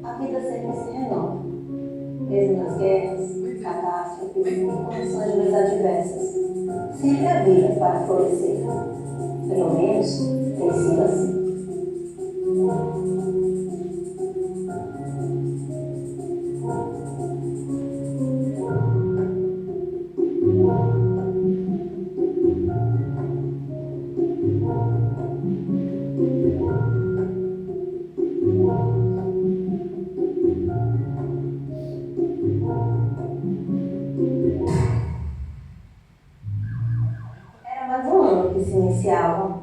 A vida sempre se renova, mesmo nas guerras, catástrofes e condições mais adversas. Sempre há vida para florescer. Pelo menos tem sido assim. Era mais um ano que se iniciava.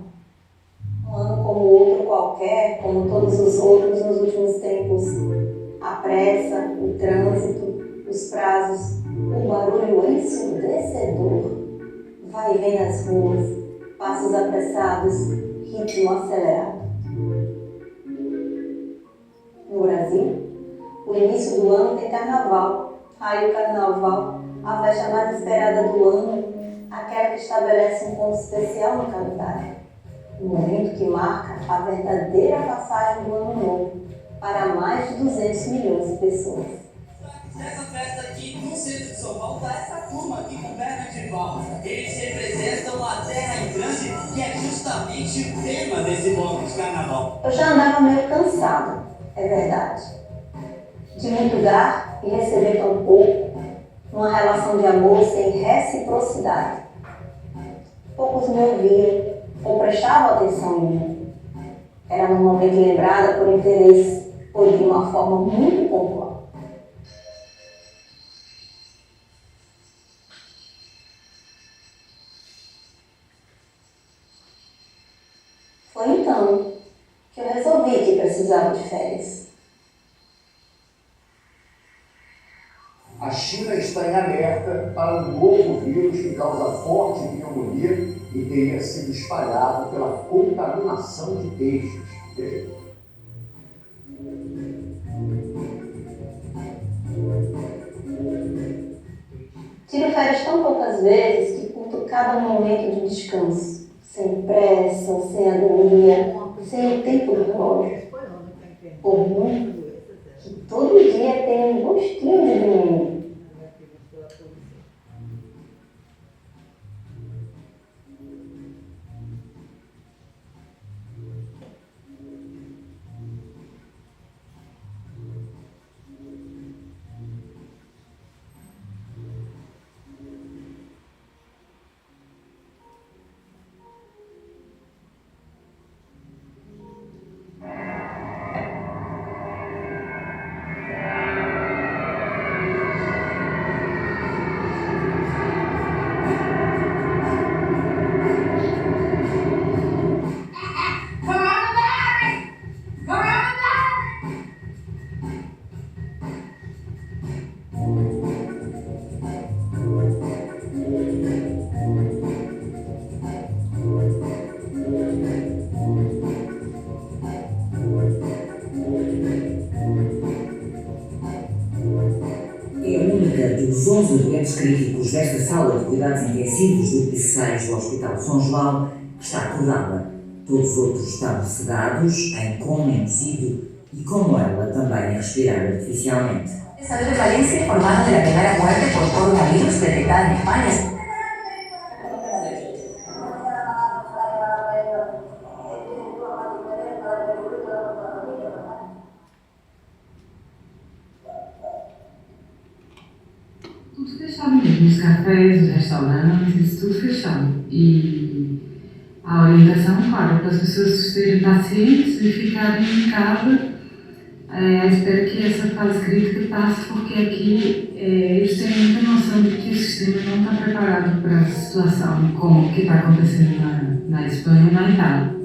Um ano como outro qualquer, como todos os outros nos últimos tempos. A pressa, o trânsito, os prazos, o barulho ensurdecedor. Vai e vem nas ruas, passos apressados, ritmo acelerado. No Brasil, o início do ano tem carnaval. Aí o carnaval, a festa mais esperada do ano, aquela que estabelece um ponto especial no calendário. O momento que marca a verdadeira passagem do ano novo para mais de 200 milhões de pessoas. Nessa festa aqui, no centro de São Paulo, está essa turma aqui com perna de pau. Eles representam a terra em transe, que é justamente o tema desse bloco de carnaval. Eu já andava meio cansado, é verdade, de muito dar e receber tão pouco, numa relação de amor sem reciprocidade. Poucos me ouviam ou prestavam atenção em mim. Era normalmente lembrada por interesse ou de uma forma muito pontual. Foi então que eu resolvi que precisava de férias. A China está em alerta para um novo vírus que causa forte pneumonia e teria sido espalhado pela contaminação de peixes. Tiro férias tão poucas vezes que curto cada momento de descanso, sem pressa, sem agonia, sem o tempo do relógio. Por mim, que todo dia tem um gostinho de domingo. Dos 11 doentes críticos desta sala de cuidados intensivos do PIC6 do Hospital de São João, que está acordada. Todos os outros estão sedados, em coma induzido e, como ela, também a respirar artificialmente. Salud de Valencia informaron de la primera muerte por coronavirus detectada en España. Tudo fechado mesmo, os cafés, os restaurantes, tudo fechado. E a orientação, claro, para as pessoas serem pacientes e ficarem em casa. Espero que essa fase crítica passe, porque aqui eles têm muita noção de que o sistema não está preparado para a situação como o que está acontecendo na Espanha e na Itália.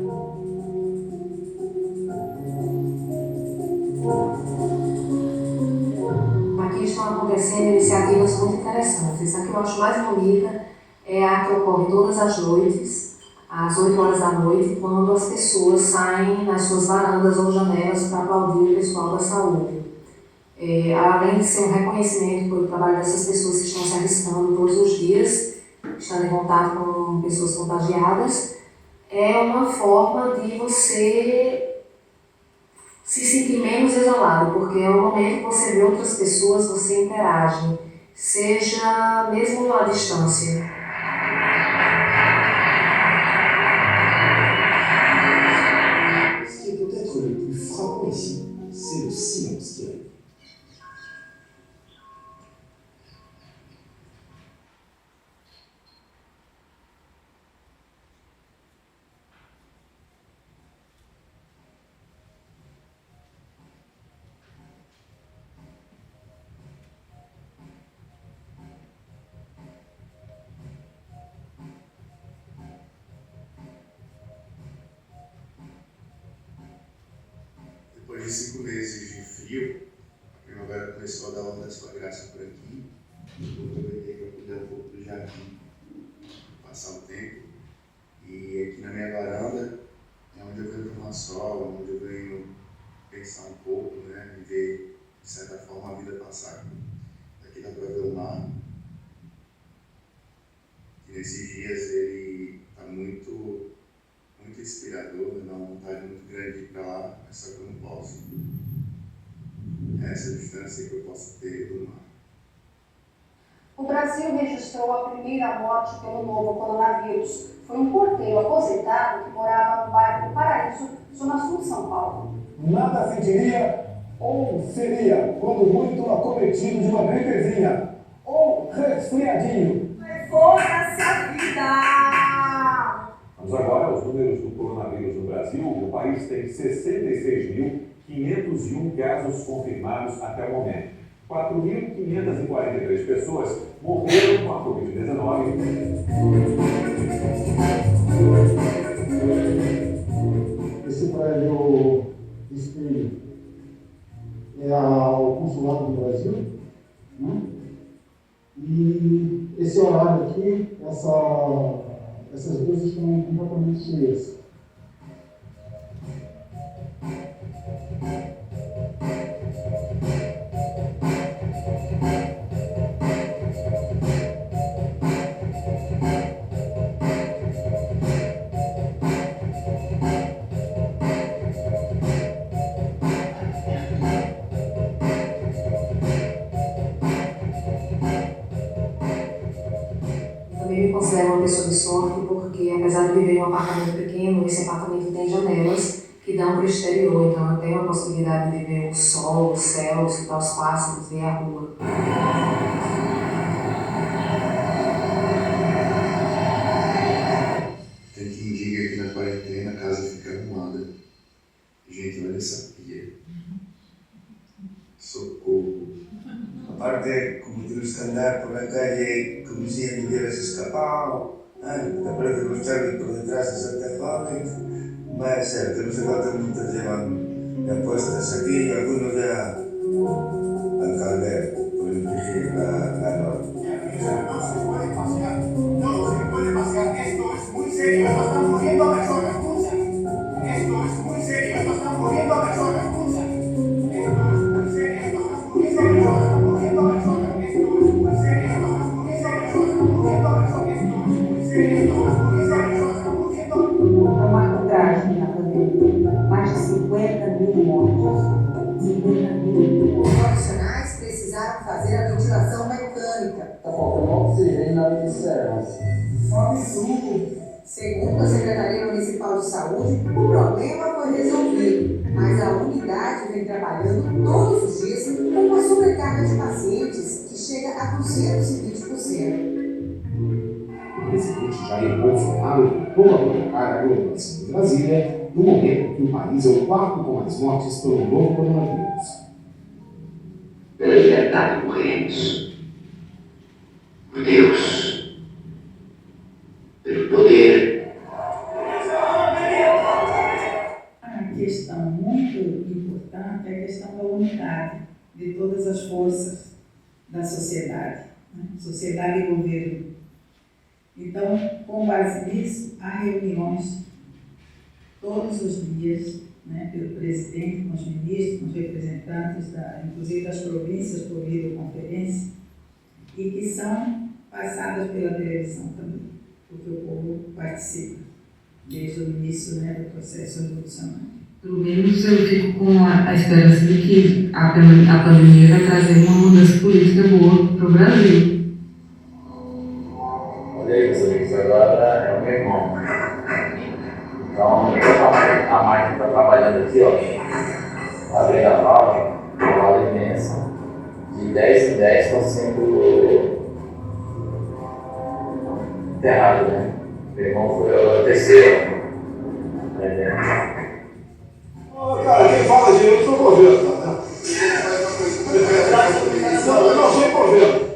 Aqui estão acontecendo iniciativas muito interessantes. Essa que eu acho mais bonita é a que ocorre todas as noites, às 8 horas da noite, quando as pessoas saem nas suas varandas ou janelas para aplaudir o pessoal da saúde. Além de ser um reconhecimento pelo trabalho dessas pessoas que estão se arriscando todos os dias, estando em contato com pessoas contagiadas, é uma forma de você se sentir menos isolado, porque é o momento que você vê outras pessoas, você interage, seja mesmo à distância. Ce qui est peut-être le plus frappant ici, c'est le silence qui règne. Depois de 5 meses de frio, a primavera começou a dar uma da sua graça por aqui. Eu aproveitei para cuidar um pouco do jardim, passar o tempo. E aqui na minha varanda é onde eu venho tomar sol, onde eu venho pensar um pouco, né? E ver, de certa forma, a vida passar. Aqui dá para ver o mar. E nesses dias ele está muito inspirador, me dá uma vontade muito grande de ir para lá, mas só que eu não posso. Essa é a distância que eu posso ter do mar. O Brasil registrou a primeira morte pelo novo coronavírus. Foi um porteiro aposentado que morava no bairro do Paraíso, zona sul de São Paulo. Nada se diria ou seria, quando muito, acometido de uma gripezinha ou resfriadinho. Foda-se a vida! Vamos agora aos números do coronavírus no Brasil. O país tem 66.501 casos confirmados até o momento. 4.543 pessoas morreram com a Covid-19. Esse prédio espelho é o consulado do Brasil, né? E esse horário aqui, essas duas estão completamente cheias. Também me considero uma pessoa de sorte porque, apesar de viver em um apartamento pequeno, esse apartamento tem janelas que dão para o exterior, então eu tenho a possibilidade de ver o sol, o céu, escutar os pássaros, ver a rua. Tem quem diga que na quarentena a casa fica arrumada. Gente, olha essa pia. Socorro. A parte como temos que andar por la calle como si hubiera escapado, aparece los Charlie por detrás de Santa Claus, va a ser que no sé cuántas multas llevan ya puestas aquí y algunos ya al caldero por infringir la norma. No se puede pasear, esto es muy serio, esto están muriendo personas, escucha. Esto es muy serio, esto están muriendo personas, escucha. Esto es muy serio, esto están muriendo personas, esto es muy serio, esto están muriendo personas, esto es muy serio, esto están muriendo personas, É uma contagem na pandemia, mais de 50 mil mortos. 50 mil. Os profissionais precisaram fazer a ventilação mecânica. Está faltando oxigênio na licença. Um absurdo. Segundo a Secretaria Municipal de Saúde, o problema foi resolvido, mas a unidade vem trabalhando todos os dias com uma sobrecarga de pacientes que chega a 220%. O presidente Jair Bolsonaro voltou a provocar a aglomeração de Brasília no momento que o país é o quarto com mais mortes pelo novo coronavírus. Pela liberdade morremos. Por Deus. Pelo poder. A questão muito importante é a questão da unidade de todas as forças da sociedade, né? Sociedade e governo. Então, com base nisso, há reuniões todos os dias, né, pelo presidente, com os ministros, com os representantes, inclusive das províncias por videoconferência, e que são passadas pela televisão também, porque o povo participa. desde o início, né, do processo revolucionário. Pelo menos eu fico com a esperança de que a pandemia vai trazer uma mudança política boa para o Brasil. Olha aí, meus amigos, agora é o meu irmão. Então, a máquina está trabalhando aqui, ó, abrindo a vala, uma vala imensa, de 10 em 10 estão sendo enterrados, né? Meu irmão foi o terceiro. Cara, quem fala de eu sou governo, tá? Não, eu não sou governo.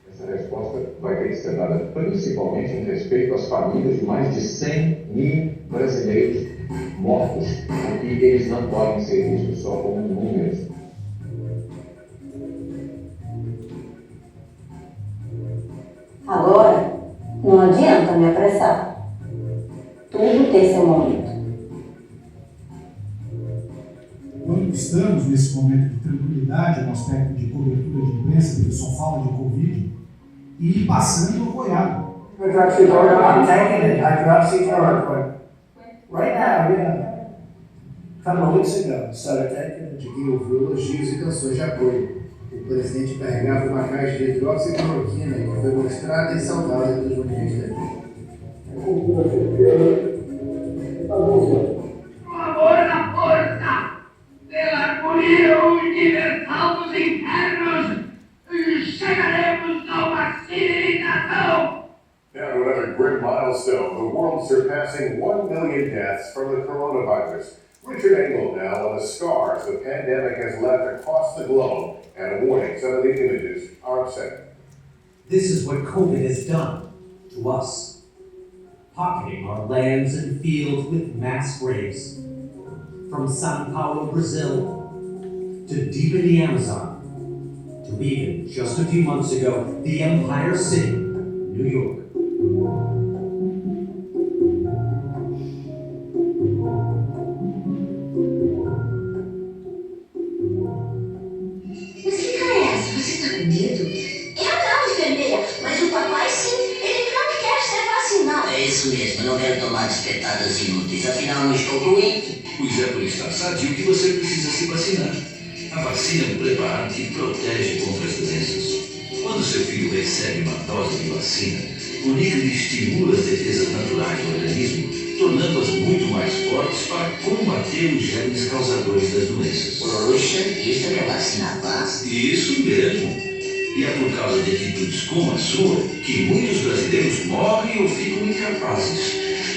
Essa resposta vai ter que ser dada principalmente em respeito às famílias de mais de 100 mil brasileiros mortos, porque eles não podem ser vistos só como números. Agora, não adianta me apressar. Tudo tem seu momento. Quando estamos nesse momento de tranquilidade no aspecto de cobertura de doença, porque só fala de Covid, e passando apoiado. I'm taking it. Hydroxychloroquine. Right now, yeah. A couple of weeks ago, started taking it. De quem ouviu elogios e canções de apoio. O presidente carregava uma caixa de hidroxicloroquina que foi mostrada e saudada em 2023. Amor na força, pela harmonia universal dos infernos, chegaremos a uma civilização. Now to another great milestone, the world surpassing 1 million deaths from the coronavirus. Richard Engel now on the scars the pandemic has left across the globe and a warning some of the images are upsetting. This is what COVID has done to us, pocketing our lands and fields with mass graves. From Sao Paulo, Brazil, to deep in the Amazon, to even, just a few months ago, the Empire City, New York. Mas que cara é essa? Você tá com medo? Eu não, enfermeira, mas o papai sim. Ele não quer ser vacinado. É isso mesmo, não quero tomar despetadas inúteis, afinal não estou doente. Pois é por estar sadio que você precisa se vacinar. A vacina é um preparado que protege contra as doenças. Quando seu filho recebe uma dose de vacina, o líquido estimula as defesas naturais do organismo, tornando-as muito mais fortes para combater os germes causadores das doenças. Poxa, isso é vacina básica? Isso mesmo. E é por causa de atitudes como a sua que muitos brasileiros morrem ou ficam incapazes.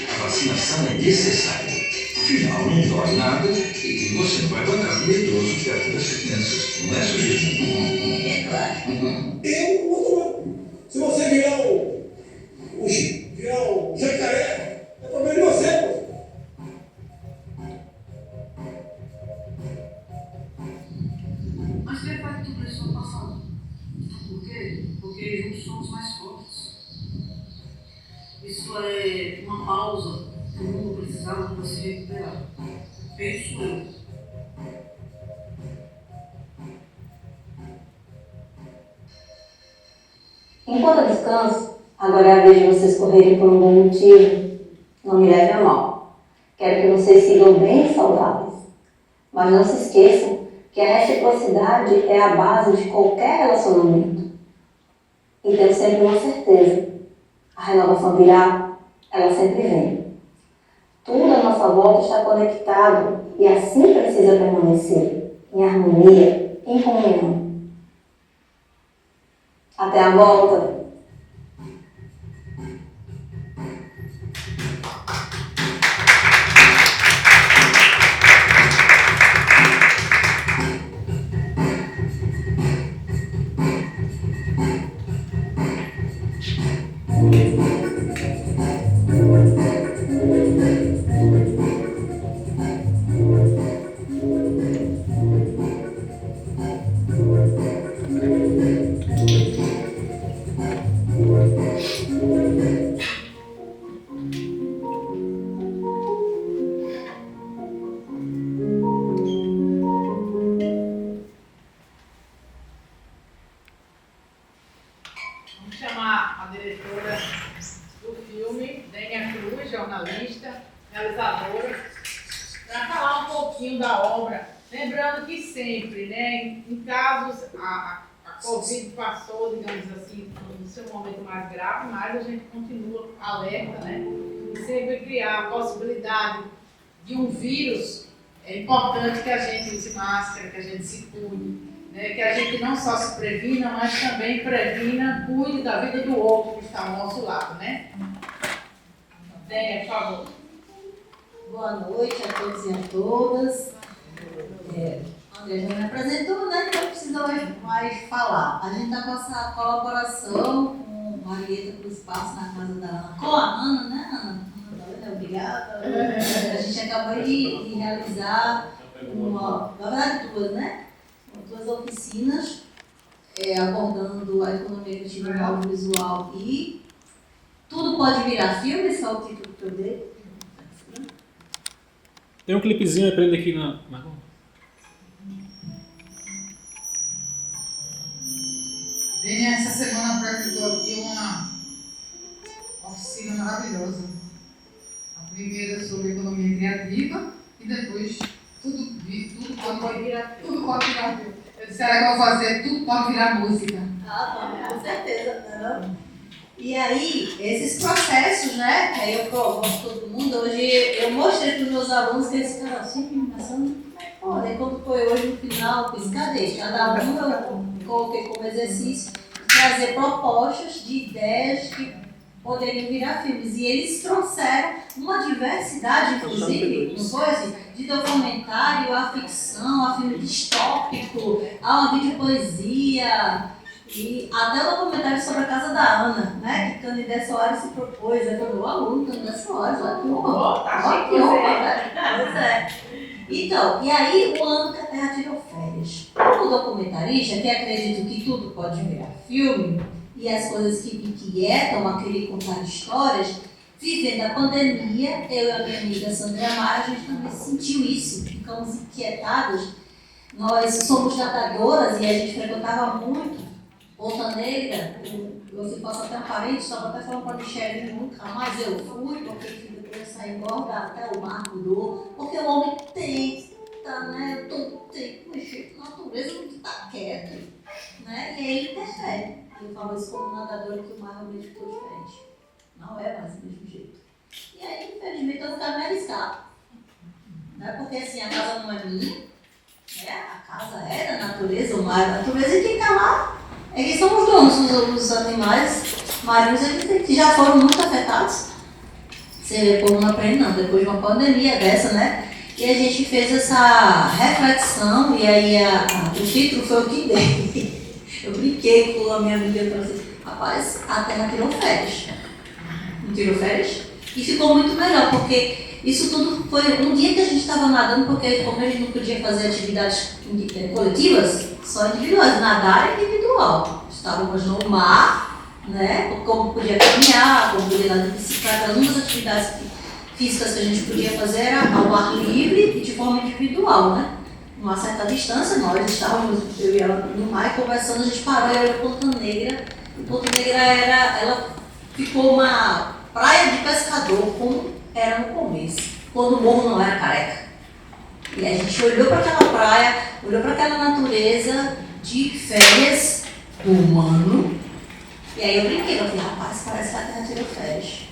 A vacinação é necessária. Afinal, não dói nada e você não vai andar com medroso perto das crianças. Não é, Sugismo? É claro. Eu vou tomar. Se você virar o jacaré, é problema de você, pô. Mas que efeito tudo isso no passado? Por quê? Porque juntos somos mais fortes. Isso é uma pausa que o mundo precisava para se recuperar. Penso eu. Enquanto eu descanso, agora é a vez de vocês correrem por um bom motivo. Não me leve a mal. Quero que vocês sigam bem saudáveis. Mas não se esqueçam que a reciprocidade é a base de qualquer relacionamento. E tenho sempre uma certeza. A renovação virá, ela sempre vem. Tudo à nossa volta está conectado e assim precisa permanecer, em harmonia, em comunhão. Até a volta! artista, realizadora, para falar um pouquinho da obra. Lembrando que sempre, né, em casos, a Covid passou, digamos assim, no seu momento mais grave, mas a gente continua alerta, né? E sempre criar a possibilidade de um vírus, é importante que a gente use máscara, que a gente se cuide, né? Que a gente não só se previna, mas também previna, cuide da vida do outro que está ao nosso lado, né? Tenha, por favor. Boa noite a todos e a todas. André já me apresentou, né? Então não precisa mais falar. A gente está com essa colaboração com Marieta para o Espaço na casa da Ana. Com a Ana, né, Ana? Obrigada. A gente acabou de realizar na verdade duas, né? Duas oficinas abordando a economia criativa no audiovisual e Tudo Pode Virar Filme, esse é o título que eu dei. Tem um clipezinho aí pra ele aqui na... Dênia, essa semana apresentou aqui uma oficina maravilhosa. A primeira sobre economia criativa e depois tudo pode virar filme. Eu disse que eu vou fazer Tudo Pode Virar Música. Com certeza, não? E aí, esses processos, né, que aí eu provo todo mundo, hoje eu mostrei para os meus alunos que eles ficaram assim, pensando, olha, quando foi hoje no final, eu fiz, cadê? Cada um eu coloquei como exercício trazer propostas de ideias que poderiam virar filmes. E eles trouxeram uma diversidade, inclusive, não foi assim, de documentário, a ficção, a filme distópico, a uma videopoesia, e até o documentário sobre a casa da Ana, né? Que Canidé Soares se propôs, é o meu aluno, Canidé Soares, olha que honra. Olha que honra, pois é. Então, e aí o ano que a Terra tirou férias. Como documentarista, que acredito que tudo pode virar filme, e as coisas que me inquietam a querer contar histórias, vivendo a pandemia, eu e a minha amiga Sandra Amara, a gente também sentiu isso, ficamos inquietados. Nós somos nadadoras e a gente frequentava muito Ponta Negra, se fosse até um parente, estava até falando para a Michelle, nunca mais eu fui, porque depois eu saí engorda até o mar mudou, porque o homem tenta, né, todo tempo mexer com a natureza, não está quieto, né, e aí ele interfere. Eu falo isso como nadador, que o mar realmente ficou diferente, não é mais do mesmo jeito. E aí, infelizmente, eu quero me arriscar, né, porque assim, a casa não é minha, né, a casa é da natureza, o mar é da natureza, e quem está lá é que são os donos, os animais marinhos, eles que já foram muito afetados. Você vê, o povo não aprende não, depois de uma pandemia dessa, né? E a gente fez essa reflexão, e aí o título foi o que dei. Eu brinquei com a minha amiga e falei assim, rapaz, a Terra tirou férias. Não tirou férias? E ficou muito melhor, porque isso tudo foi um dia que a gente estava nadando, porque como a gente não podia fazer atividades coletivas, só individuais, nadar é individual. Estávamos no mar, né? Como podia caminhar, como podia andar de bicicleta, uma das atividades físicas que a gente podia fazer era ao ar livre e de forma individual, né? Uma certa distância, nós estávamos, eu e ela no mar e conversando, a gente parou e olhou Ponta Negra. E Ponta Negra ela ficou uma praia de pescador, como era no começo, quando o morro não era careca. E a gente olhou para aquela praia, olhou para aquela natureza de férias do humano. E aí eu brinquei, eu falei, rapaz, parece que a Terra tirou férias.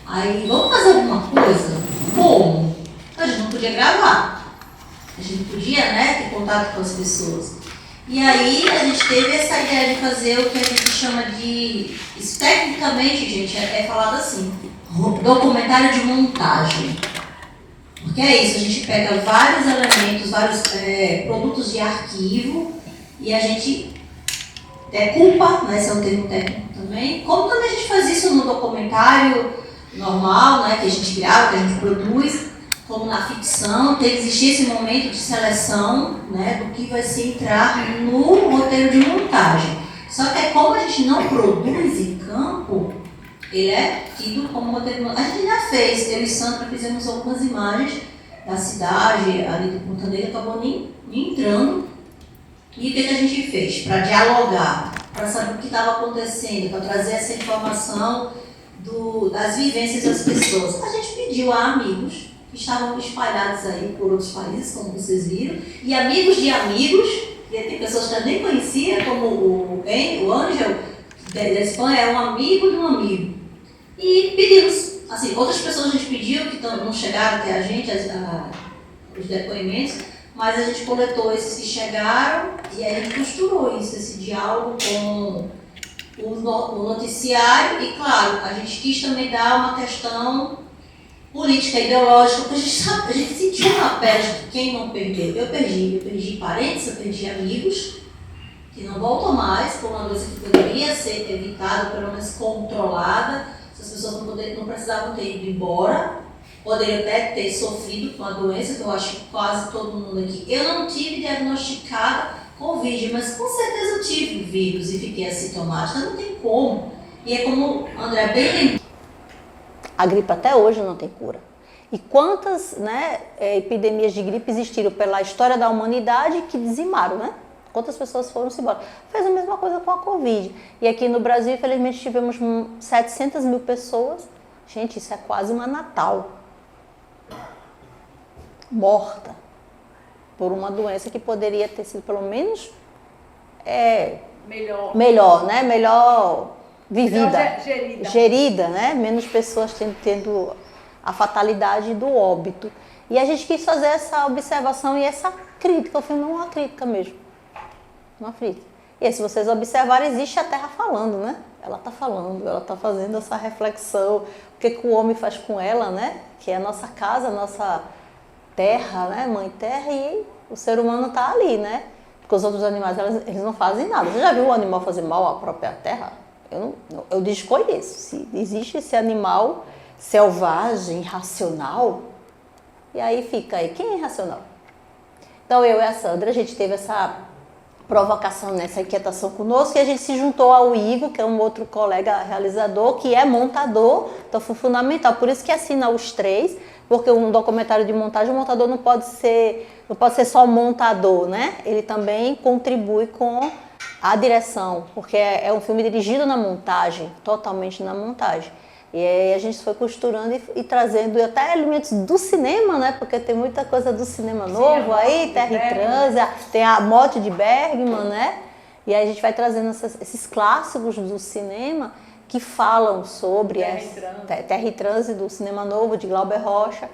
Aí, vamos fazer alguma coisa? Como? A gente não podia gravar. A gente podia, né, ter contato com as pessoas. E aí a gente teve essa ideia de fazer o que a gente chama de... Isso tecnicamente, gente, é falado assim, documentário de montagem. Porque é isso, a gente pega vários elementos, vários produtos de arquivo e a gente decupa, né, esse é um termo técnico também, como também a gente faz isso no documentário normal, né, que a gente grava, que a gente produz, como na ficção, tem que existir esse momento de seleção, né, do que vai se entrar no roteiro de montagem. Só que como a gente não produz em campo, ele é tido como roteiro de montagem. A gente já fez, eu e Sandra fizemos algumas imagens da cidade, ali do Ponta Negra, acabou nem entrando. E o que a gente fez? Para dialogar, para saber o que estava acontecendo, para trazer essa informação das vivências das pessoas. A gente pediu a amigos que estavam espalhados aí por outros países, como vocês viram, e amigos de amigos, e tem pessoas que eu nem conhecia, como o Ângelo, da Espanha, é um amigo de um amigo. E pedimos, assim, outras pessoas a gente pediu, que não chegaram até a gente, os depoimentos, mas a gente coletou esses que chegaram e aí a gente costurou isso, esse diálogo com o noticiário e, claro, a gente quis também dar uma questão política, ideológica, porque a gente sentiu na pele de quem não perdeu. Eu perdi parentes, eu perdi amigos, que não voltam mais, por uma doença que poderia ser evitada, pelo menos controlada, se as pessoas não precisavam ter ido embora, poderiam até ter sofrido com a doença, que eu acho que quase todo mundo aqui. Eu não tive diagnosticada Covid, mas com certeza eu tive vírus e fiquei assintomática, não tem como. E é como o André bem lembrou. A gripe até hoje não tem cura. E quantas, né, epidemias de gripe existiram pela história da humanidade que dizimaram, né? Quantas pessoas foram-se embora? Fez a mesma coisa com a Covid. E aqui no Brasil, infelizmente, tivemos 700 mil pessoas. Gente, isso é quase uma Natal. Morta por uma doença que poderia ter sido pelo menos melhor, né? Melhor vivida, gerida, né? Menos pessoas tendo a fatalidade do óbito. E a gente quis fazer essa observação e essa crítica. O filme é uma crítica mesmo. Uma crítica. E aí, se vocês observarem, existe a Terra falando, né? Ela está falando, ela está fazendo essa reflexão. O que o homem faz com ela, né? Que é a nossa casa, a nossa terra, né? Mãe terra, e o ser humano está ali, né? Porque os outros animais, eles não fazem nada. Você já viu um animal fazer mal à própria terra? Eu desconheço. Se existe esse animal selvagem, irracional, e aí fica aí, quem é irracional? Então eu e a Sandra, a gente teve essa provocação, nessa inquietação conosco, e a gente se juntou ao Igor, que é um outro colega realizador, que é montador, então foi fundamental, por isso que assina os três, porque um documentário de montagem, o montador não pode ser só montador, né? Ele também contribui com a direção, porque é um filme dirigido na montagem, totalmente na montagem. E aí a gente foi costurando e trazendo até elementos do cinema, né? Porque tem muita coisa do cinema novo aí, Terra em Transe, tem a Morte de Bergman, né? E aí a gente vai trazendo esses clássicos do cinema que falam sobre Terra em Transe do cinema novo, de Glauber Rocha,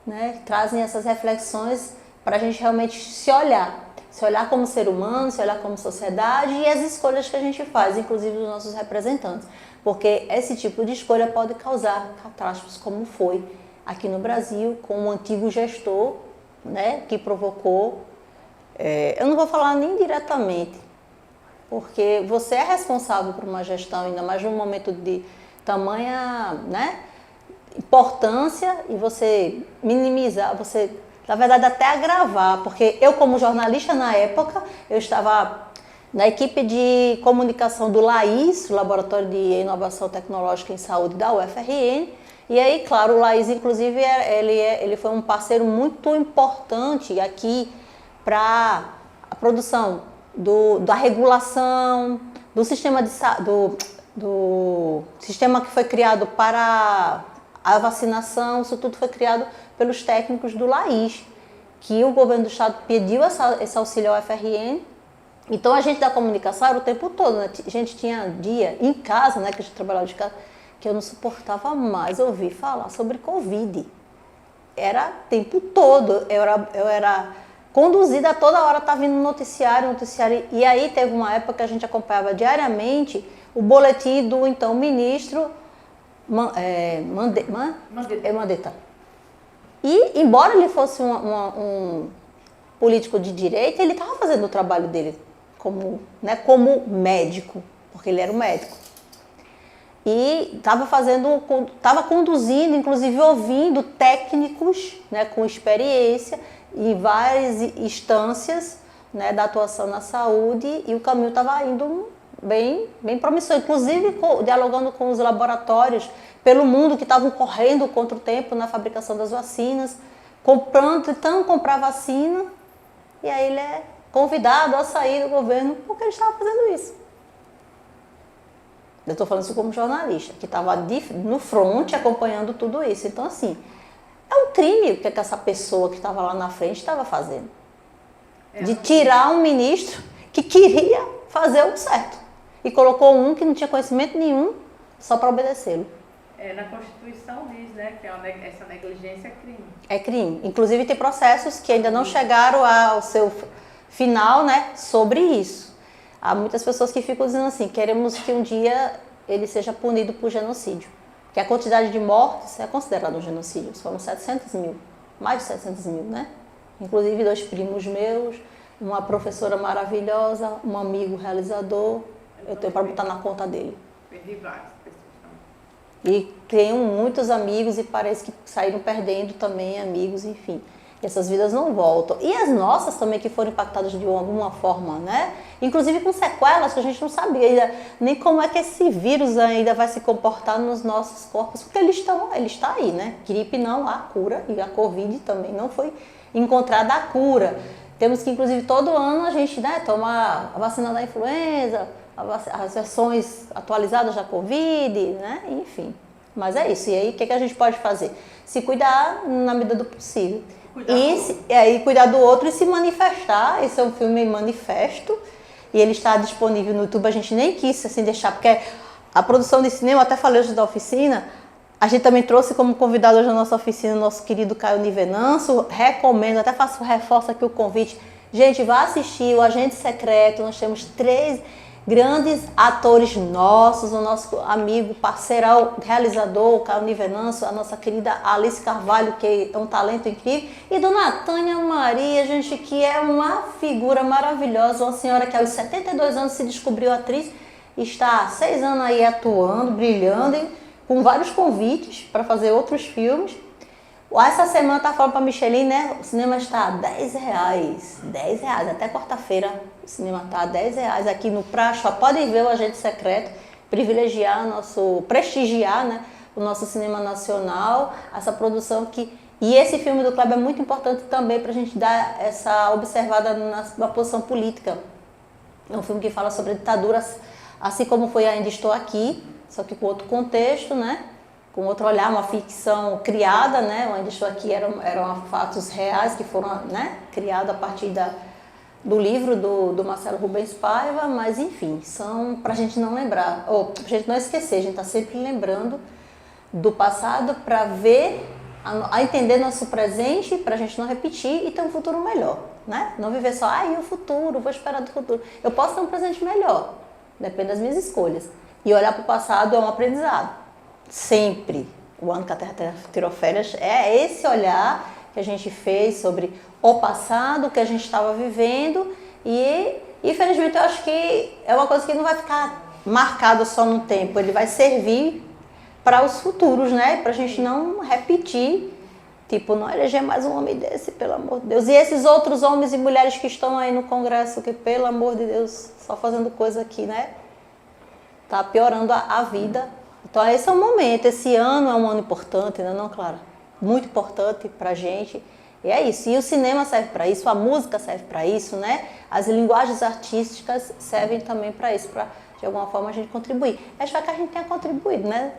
né? Trazem essas reflexões para a gente realmente se olhar como ser humano, se olhar como sociedade e as escolhas que a gente faz, inclusive dos nossos representantes. Porque esse tipo de escolha pode causar catástrofes, como foi aqui no Brasil, com o antigo gestor, né, que provocou. Eu não vou falar nem diretamente, porque você é responsável por uma gestão, ainda mais num momento de tamanha, né, importância, e você minimizar, você, na verdade, até agravar, porque eu, como jornalista na época, eu estava na equipe de comunicação do LAIS, Laboratório de Inovação Tecnológica em Saúde da UFRN, e aí, claro, o LAIS, inclusive, ele foi um parceiro muito importante aqui para a produção da regulação, do sistema do sistema que foi criado para a vacinação. Isso tudo foi criado pelos técnicos do LAIS, que o governo do estado pediu esse auxílio ao UFRN. Então a gente da comunicação era o tempo todo, né? A gente tinha dia em casa, né, que a gente trabalhava de casa, que eu não suportava mais ouvir falar sobre Covid. Era o tempo todo, eu era conduzida, toda hora estava vindo noticiário, e aí teve uma época que a gente acompanhava diariamente o boletim do então ministro Mandetta. E, embora ele fosse um político de direita, ele estava fazendo o trabalho dele como médico, porque ele era um médico. E estava conduzindo, inclusive ouvindo técnicos, né, com experiência em várias instâncias, né, da atuação na saúde, e o caminho estava indo bem promissor, inclusive dialogando com os laboratórios pelo mundo que estavam correndo contra o tempo na fabricação das vacinas, tentando comprar vacina, e aí ele é convidado a sair do governo porque ele estava fazendo isso. Eu estou falando isso como jornalista, que estava no front acompanhando tudo isso. Então, assim, é um crime o que essa pessoa que estava lá na frente estava fazendo. De tirar um ministro que queria fazer o certo. E colocou um que não tinha conhecimento nenhum só para obedecê-lo. Na Constituição diz, né, que essa negligência é crime. É crime. Inclusive tem processos que ainda não chegaram ao seu final, né, sobre isso. Há muitas pessoas que ficam dizendo assim, queremos que um dia ele seja punido por genocídio. Porque a quantidade de mortes é considerada um genocídio. Foram 700 mil, mais de 700 mil, né? Inclusive 2 primos meus, uma professora maravilhosa, um amigo realizador. Eu tenho para botar na conta dele. Perdi vários. E tenho muitos amigos e parece que saíram perdendo também amigos, enfim. Essas vidas não voltam. E as nossas também que foram impactadas de alguma forma, né? Inclusive com sequelas que a gente não sabia ainda nem como é que esse vírus ainda vai se comportar nos nossos corpos, porque ele está aí, né? Gripe não há cura e a Covid também não foi encontrada a cura. Temos que, inclusive, todo ano a gente, né, tomar a vacina da influenza, as versões atualizadas da Covid, né? Enfim. Mas é isso. E aí, o que a gente pode fazer? Se cuidar na medida do possível. E cuidar do outro e se manifestar. Esse é um filme manifesto. E ele está disponível no YouTube. A gente nem quis assim deixar, porque a produção de cinema, até falei hoje da oficina, a gente também trouxe como convidado hoje na nossa oficina o nosso querido Caio Nivenanço. Recomendo, até reforço aqui o convite. Gente, vá assistir o Agente Secreto. Nós temos 3 grandes atores nossos, o nosso amigo, parceiro, realizador, o Caio Nivenanço, a nossa querida Alice Carvalho, que é um talento incrível, e Dona Tânia Maria, gente, que é uma figura maravilhosa, uma senhora que aos 72 anos se descobriu atriz, está há 6 anos aí atuando, brilhando, com vários convites para fazer outros filmes. Essa semana tá falando para Micheline, né? O cinema está a R$10. R$10. Até quarta-feira o cinema está a R$10 aqui no Praça. Podem ver o Agente Secreto, prestigiar, né, o nosso cinema nacional, essa produção que... E esse filme do Kleber é muito importante também para a gente dar essa observada na posição política. É um filme que fala sobre ditaduras, assim como foi Ainda Estou Aqui, só que com outro contexto, né? Com outro olhar, uma ficção criada, né? Ainda Estou Aqui eram fatos reais que foram, né, criados a partir do livro do Marcelo Rubens Paiva, mas enfim, são para a gente não lembrar, ou para a gente não esquecer, a gente está sempre lembrando do passado para ver, a entender nosso presente, para a gente não repetir e ter um futuro melhor, né? Não viver só, e o futuro, vou esperar do futuro. Eu posso ter um presente melhor, depende das minhas escolhas. E olhar para o passado é um aprendizado. Sempre. O ano que a Terra tirou férias é esse olhar que a gente fez sobre o passado, que a gente estava vivendo e, infelizmente, eu acho que é uma coisa que não vai ficar marcado só no tempo, ele vai servir para os futuros, né? Para a gente não repetir, tipo, não eleger mais um homem desse, pelo amor de Deus. E esses outros homens e mulheres que estão aí no Congresso, que, pelo amor de Deus, só fazendo coisa aqui, né? Tá piorando a vida. Então esse é o momento, esse ano é um ano importante, né, não, Clara? Muito importante pra gente, e é isso. E o cinema serve para isso, a música serve para isso, né? As linguagens artísticas servem também para isso, para de alguma forma a gente contribuir. Acho que a gente tenha contribuído, né?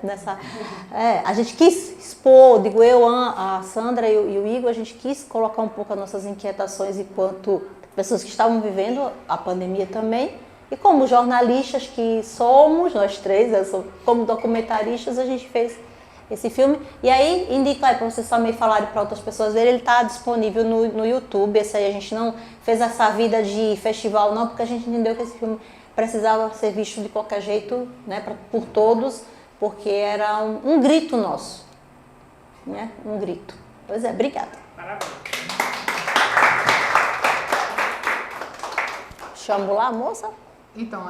A gente quis expor, digo eu, a Sandra e o Igor, a gente quis colocar um pouco as nossas inquietações enquanto pessoas que estavam vivendo a pandemia também. E como jornalistas que somos, nós 3, como documentaristas, a gente fez esse filme. E aí, indico aí para vocês também falarem para outras pessoas verem, ele está disponível no YouTube. Esse aí a gente não fez essa vida de festival, não, porque a gente entendeu que esse filme precisava ser visto de qualquer jeito, né, por todos, porque era um grito nosso, né? Um grito. Pois é, obrigada. Parabéns. Chamo lá a moça? Então,